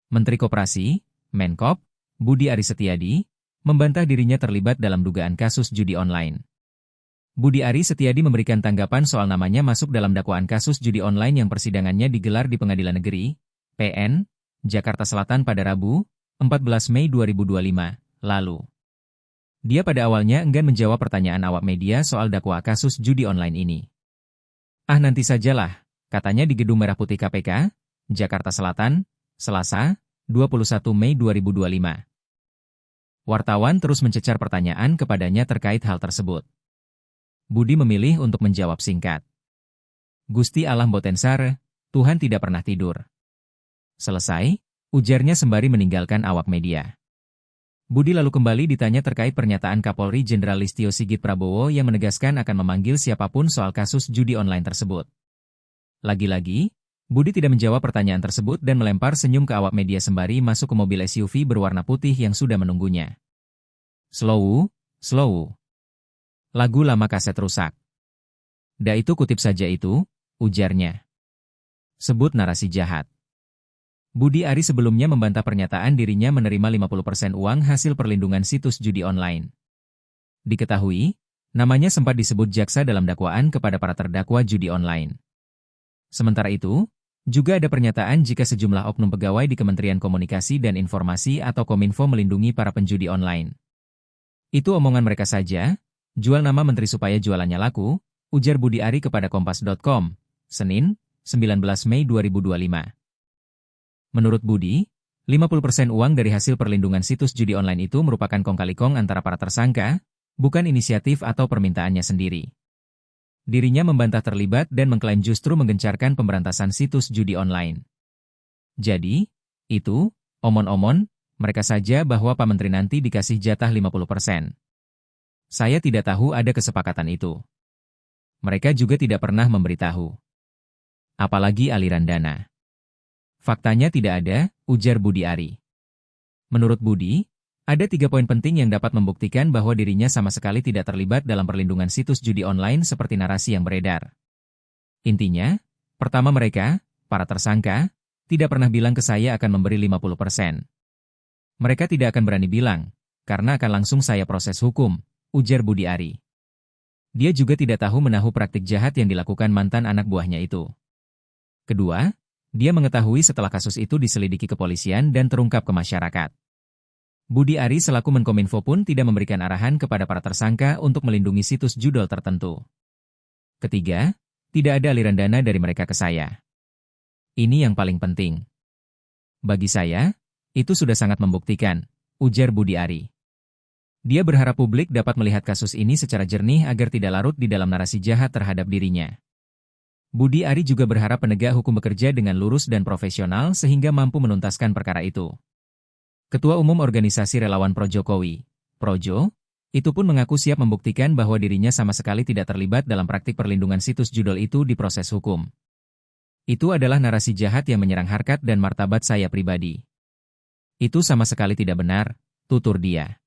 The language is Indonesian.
Menteri Koperasi, Menkop, Budi Aris Setiadi, membantah dirinya terlibat dalam dugaan kasus judi online. Budi Aris Setiadi memberikan tanggapan soal namanya masuk dalam dakwaan kasus judi online yang persidangannya digelar di Pengadilan Negeri, PN, Jakarta Selatan pada Rabu, 14 Mei 2025, lalu. Dia pada awalnya enggan menjawab pertanyaan awak media soal dakwah kasus judi online ini. Nanti sajalah, katanya di Gedung Merah Putih KPK, Jakarta Selatan, Selasa, 21 Mei 2025. Wartawan terus mencecar pertanyaan kepadanya terkait hal tersebut. Budi memilih untuk menjawab singkat. Gusti Allah mboten sare, Tuhan tidak pernah tidur. Selesai, ujarnya sembari meninggalkan awak media. Budi lalu kembali ditanya terkait pernyataan Kapolri Jenderal Listio Sigit Prabowo yang menegaskan akan memanggil siapapun soal kasus judi online tersebut. Lagi-lagi, Budi tidak menjawab pertanyaan tersebut dan melempar senyum ke awak media sembari masuk ke mobil SUV berwarna putih yang sudah menunggunya. Slow, slow. Lagu lama kaset rusak. Itu kutip saja itu, ujarnya. Sebut narasi jahat. Budi Aris sebelumnya membantah pernyataan dirinya menerima 50% uang hasil perlindungan situs judi online. Diketahui, namanya sempat disebut jaksa dalam dakwaan kepada para terdakwa judi online. Sementara itu, juga ada pernyataan jika sejumlah oknum pegawai di Kementerian Komunikasi dan Informasi atau Kominfo melindungi para penjudi online. Itu omongan mereka saja, jual nama menteri supaya jualannya laku, ujar Budi Ari kepada Kompas.com, Senin, 19 Mei 2025. Menurut Budi, 50% uang dari hasil perlindungan situs judi online itu merupakan kong kali kong antara para tersangka, bukan inisiatif atau permintaannya sendiri. Dirinya membantah terlibat dan mengklaim justru menggencarkan pemberantasan situs judi online. Jadi, itu, omon-omon, mereka saja bahwa Pak Menteri nanti dikasih jatah 50%. Saya tidak tahu ada kesepakatan itu. Mereka juga tidak pernah memberitahu. Apalagi aliran dana. Faktanya tidak ada, ujar Budi Ari. Menurut Budi, ada 3 poin penting yang dapat membuktikan bahwa dirinya sama sekali tidak terlibat dalam perlindungan situs judi online seperti narasi yang beredar. Intinya, pertama mereka, para tersangka, tidak pernah bilang ke saya akan memberi 50%. Mereka tidak akan berani bilang, karena akan langsung saya proses hukum, ujar Budi Ari. Dia juga tidak tahu menahu praktik jahat yang dilakukan mantan anak buahnya itu. Kedua, dia mengetahui setelah kasus itu diselidiki kepolisian dan terungkap ke masyarakat. Budi Ari selaku Menkominfo pun tidak memberikan arahan kepada para tersangka untuk melindungi situs judol tertentu. Ketiga, tidak ada aliran dana dari mereka ke saya. Ini yang paling penting. Bagi saya, itu sudah sangat membuktikan, ujar Budi Ari. Dia berharap publik dapat melihat kasus ini secara jernih agar tidak larut di dalam narasi jahat terhadap dirinya. Budi Ari juga berharap penegak hukum bekerja dengan lurus dan profesional sehingga mampu menuntaskan perkara itu. Ketua Umum Organisasi Relawan Pro Jokowi, Projo, itu pun mengaku siap membuktikan bahwa dirinya sama sekali tidak terlibat dalam praktik perlindungan situs judol itu di proses hukum. Itu adalah narasi jahat yang menyerang harkat dan martabat saya pribadi. Itu sama sekali tidak benar, tutur dia.